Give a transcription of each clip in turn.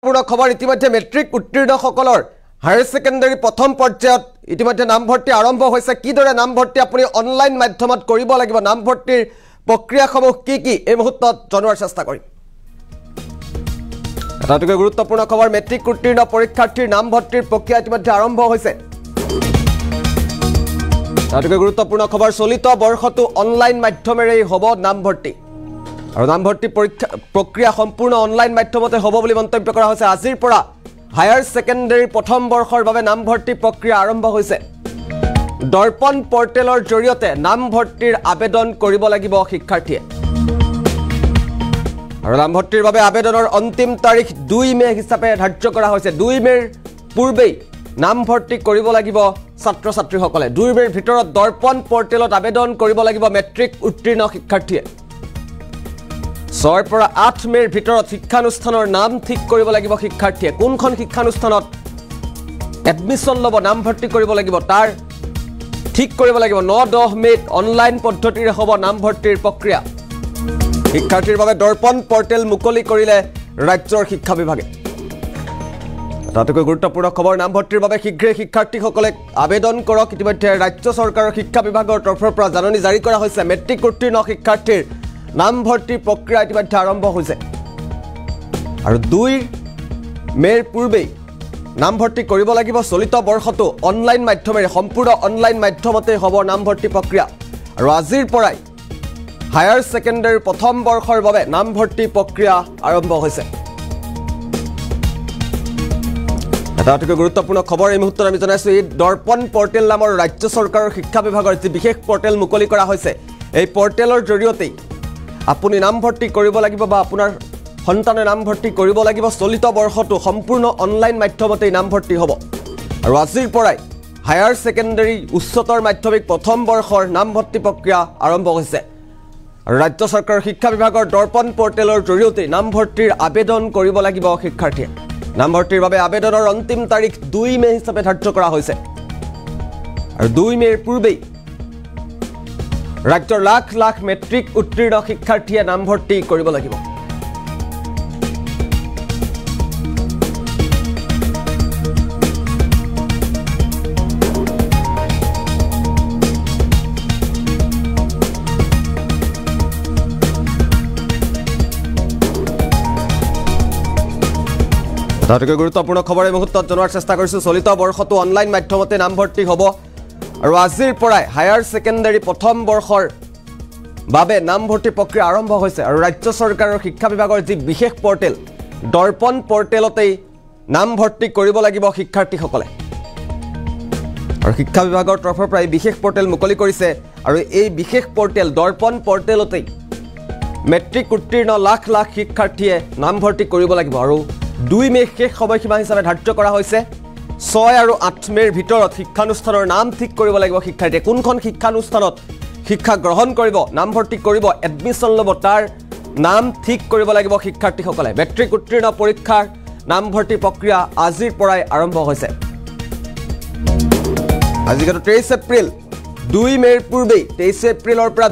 পুৰা খবৰ ইতিমধ্যে মেট্ৰিক উত্তীৰ্ণসকলৰ হায়াৰ সেকেন্ডাৰী প্ৰথম পৰ্যায়ত ইতিমধ্যে নামভৰ্তি আৰম্ভ হৈছে কিদৰে নামভৰ্তি আপুনি অনলাইন মাধ্যমত কৰিব লাগিব নামভৰ্তিৰ প্ৰক্ৰিয়াসমূহ কি এই মুহূৰ্তত জনোৱাৰ চেষ্টা কৰিম এটাকৈ গুৰুত্বপূৰ্ণ খবৰ মেট্ৰিক উত্তীৰ্ণ পৰীক্ষাৰ্থীৰ নামভৰ্তিৰ প্ৰক্ৰিয়া ইতিমধ্যে আৰম্ভ হৈছে এটাকৈ গুৰুত্বপূৰ্ণ খবৰ চলিত বৰ্ষটো অনলাইন মাধ্যমেৰে হ'ব নামভৰ্তি আৰু নামভৰ্তি পৰীক্ষা প্ৰক্ৰিয়া সম্পূৰ্ণ অনলাইন মাধ্যমতে হ'ব বুলি মন্তব্য কৰা হৈছে আজিৰ পৰা হায়াৰ সেকেন্ডাৰী প্ৰথম বৰ্ষৰ বাবে নামভৰ্তি প্ৰক্ৰিয়া আৰম্ভ হৈছে দৰ্পণ পৰ্টেলৰ জৰিয়তে নামভৰ্তিৰ আবেদন কৰিব লাগিব শিক্ষাৰ্থীয়ে আৰু নামভৰ্তিৰ বাবে আবেদনৰ অন্তিম তাৰিখ 2 মে হিচাপে ধাৰ্য কৰা হৈছে 2 মেৰ পূৰ্বেই নামভৰ্তি কৰিব লাগিব ছাত্ৰ ছাত্ৰীসকলে 2 মেৰ ভিতৰত দৰ্পণ পৰ্টেলত আবেদন কৰিব লাগিব মেট্ৰিক উত্তীৰ্ণ শিক্ষাৰ্থীয়ে 6 পৰা 8 মেৰ ভিতৰত শিক্ষানুষ্ঠানৰ নাম ঠিক কৰিব লাগিব শিক্ষাৰ্থীয়ে কোনখন শিক্ষানুষ্ঠানত এডমিশন লব নামভৰ্তি কৰিব লাগিব তাৰ ঠিক কৰিব লাগিব 9-10 মেত অনলাইন পদ্ধতিৰে হ'ব নামভৰ্তিৰ প্ৰক্ৰিয়া শিক্ষাৰ্থীৰ বাবে দৰ্পণ পৰ্টেল মুকলি কৰিলে ৰাজ্যৰ শিক্ষা বিভাগে তাতকৈ গুৰুত্বপূৰ্ণ খবৰ নামভৰ্তিৰ বাবে শীঘ্ৰে শিক্ষাৰ্থীসকলে আবেদন কৰক ইতিমধ্যে ৰাজ্য চৰকাৰৰ শিক্ষা বিভাগৰ তৰফৰ পৰা জাননী জাৰি কৰা হৈছে মেট্ৰিক উত্তীৰ্ণ শিক্ষাৰ্থীৰ নামভৰ্তি প্ৰক্ৰিয়া ইতিমধ্যে আৰম্ভ হৈছে আৰু 2 মেৰ পূৰ্বেই নামভৰ্তি কৰিব লাগিব চলিত বৰ্ষটো অনলাইন মাধ্যমেৰে সম্পূৰ্ণ অনলাইন মাধ্যমতে হ'ব নামভৰ্তি প্ৰক্ৰিয়া আৰু আজিৰ পৰাই হায়াৰ সেকেন্ডাৰী প্ৰথম বৰ্ষৰ বাবে নামভৰ্তি প্ৰক্ৰিয়া আৰম্ভ হৈছে এটাকৈ গুৰুত্বপূৰ্ণ খবৰ এই মুহূৰ্তত আমি জনাইছো এই দৰ্পণ পৰ্টেল নামৰ ৰাজ্য চৰকাৰৰ শিক্ষা বিভাগৰ যি বিশেষ পৰ্টেল মুকলি কৰা হৈছে এই পৰ্টেলৰ জৰিয়তে আপুনি নামভৰ্তি কৰিব লাগিব বা আপোনাৰ সন্তানে নামভৰ্তি কৰিব লাগিব চলিত বৰ্ষটো সম্পূৰ্ণ অনলাইন মাধ্যমতে নামভৰ্তি হ'ব আৰু আজিৰ পৰাই হায়াৰ সেকেন্ডাৰী উচ্চতৰ মাধ্যমিক প্ৰথম বৰ্ষৰ নামভৰ্তি প্ৰক্ৰিয়া আৰম্ভ হৈছে আৰু ৰাজ্য চৰকাৰৰ শিক্ষা বিভাগৰ দৰ্পণ পৰ্টেলৰ জৰিয়তে নামভৰ্তিৰ আবেদন কৰিব লাগিব শিক্ষাৰ্থীয়ে নামভৰ্তিৰ বাবে আবেদনৰ অন্তিম তাৰিখ 2 মে হিচাপে ধাৰ্য কৰা হৈছে আৰু 2 মেৰ পূৰ্বেই ৰাজ্যৰ লাখ লাখ মেট্ৰিক উত্তীৰ্ণ শিক্ষাৰ্থীয়ে নামভৰ্তি কৰিব লাগিব তাতকৈ গুৰুত্বপূৰ্ণ খবৰ এই মুহূৰ্তত জনোৱাৰ চেষ্টা কৰিছো চলিত বৰ্ষটো অনলাইন মাধ্যমতে নামভৰ্তি হ'ব আৰু আজিৰ পৰাই হায়াৰ সেকেন্ডাৰী প্ৰথম বৰ্ষৰ বাবে নামভৰ্তি প্ৰক্ৰিয়া আৰম্ভ হৈছে আৰু ৰাজ্য চৰকাৰৰ শিক্ষা বিভাগৰ যি বিশেষ পৰ্টেল দৰ্পণ পৰ্টেলতেই নামভৰ্তি কৰিব লাগিব শিক্ষাৰ্থীসকলে আৰু শিক্ষা বিভাগৰ তৰফৰ পৰা এই বিশেষ পৰ্টেল মুকলি কৰিছে আৰু এই বিশেষ পৰ্টেল দৰ্পণ পৰ্টেলতেই মেট্ৰিক উত্তীৰ্ণ লাখ লাখ শিক্ষাৰ্থীয়ে নামভৰ্তি কৰিব লাগিব আৰু 2 মে শেষ সময়সীমা হিচাপে ধাৰ্য কৰা হৈছে 6 আৰু 8 মেৰ ভিতৰত শিক্ষানুষ্ঠানৰ নাম ঠিক কৰিব লাগিব শিক্ষাৰ্থীয়ে কোনখন শিক্ষানুষ্ঠানত শিক্ষা গ্ৰহণ কৰিব নামভৰ্তি কৰিব এডমিশন ল'ব তাৰ নাম ঠিক কৰিব লাগিব শিক্ষাৰ্থীসকলে মেট্ৰিক উত্তীৰ্ণ পৰীক্ষাৰ নামভৰ্তি প্ৰক্ৰিয়া আজিৰ পৰাই আৰম্ভ হৈছে আজি 23 এপ্ৰিল 2 মেৰ পূৰ্বেই 23 এপ্ৰিলৰ পৰা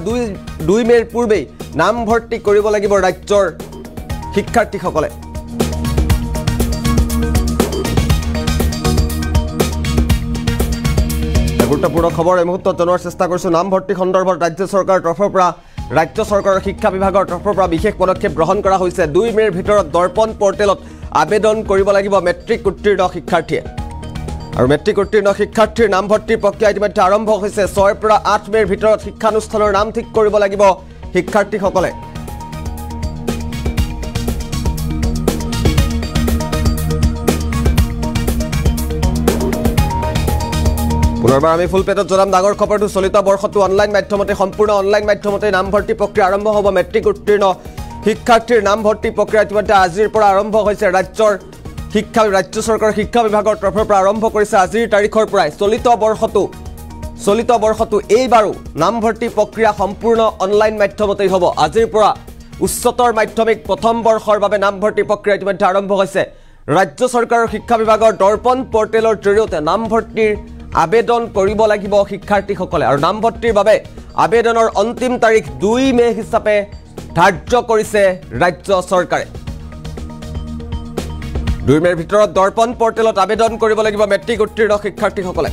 2 মেৰ পূৰ্বেই নামভৰ্তি কৰিব লাগিব ৰাজ্যৰ শিক্ষাৰ্থীসকলে গুৰুত্বপূৰ্ণ খবৰ এই মুহূৰ্তত জনোৱাৰ চেষ্টা কৰিছো নামভৰ্তি সন্দৰ্ভত ৰাজ্য চৰকাৰৰ তৰফৰ পৰা ৰাজ্য চৰকাৰৰ শিক্ষা বিভাগৰ তৰফৰ পৰা বিশেষ পদক্ষেপ গ্ৰহণ কৰা হৈছে 2 মেৰ ভিতৰত দৰ্পণ পৰ্টেলত আবেদন কৰিব লাগিব মেট্ৰিক উত্তীৰ্ণ শিক্ষাৰ্থীয়ে আৰু মেট্ৰিক উত্তীৰ্ণ শিক্ষাৰ্থীৰ নামভৰ্তি প্ৰক্ৰিয়া ইতিমধ্যে আৰম্ভ হৈছে 6 পৰা 8 মেৰ ভিতৰত শিক্ষানুষ্ঠানৰ নাম ঠিক কৰিব লাগিব শিক্ষাৰ্থীসকলে পুনৰবাৰ আমি ফুল পেটত জনাম ডাঙৰ খবৰটো চলিত বৰ্ষটো অনলাইন মাধ্যমতে সম্পূৰ্ণ অনলাইন মাধ্যমতে নামভৰ্তি প্ৰক্ৰিয়া আৰম্ভ হ'ব মেট্ৰিক উত্তীৰ্ণ শিক্ষাৰ্থীৰ নামভৰ্তি প্ৰক্ৰিয়া ইতিমধ্যে আজিৰ পৰা আৰম্ভ হৈছে ৰাজ্য চৰকাৰৰ শিক্ষা বিভাগৰ তৰফৰ পৰা আৰম্ভ কৰিছে আজিৰ তাৰিখৰ পৰাই চলিত বৰ্ষটো এইবাৰো নামভৰ্তি প্ৰক্ৰিয়া সম্পূৰ্ণ অনলাইন মাধ্যমতেই হ'ব আজিৰ পৰা উচ্চতৰ মাধ্যমিক প্ৰথম বৰ্ষৰ বাবে নামভৰ্তি প্ৰক্ৰিয়া ইতিমধ্যে আৰম্ভ হৈছে ৰাজ্য চৰকাৰৰ শিক্ষা বিভাগৰ দৰ্পণ পৰ্টেলৰ জৰিয়তে নামভৰ্তিৰ আবেদন কৰিব লাগিব শিক্ষাৰ্থীসকলে আৰু নামভৰ্তিৰ বাবে আবেদনৰ অন্তিম তাৰিখ 2 মে হিচাপে ধাৰ্য কৰিছে ৰাজ্য চৰকাৰে 2 মেৰ ভিতৰত দৰ্পণ পৰ্টেলত আবেদন কৰিব লাগিব মেট্ৰিক উত্তীৰ্ণ শিক্ষাৰ্থীসকলে।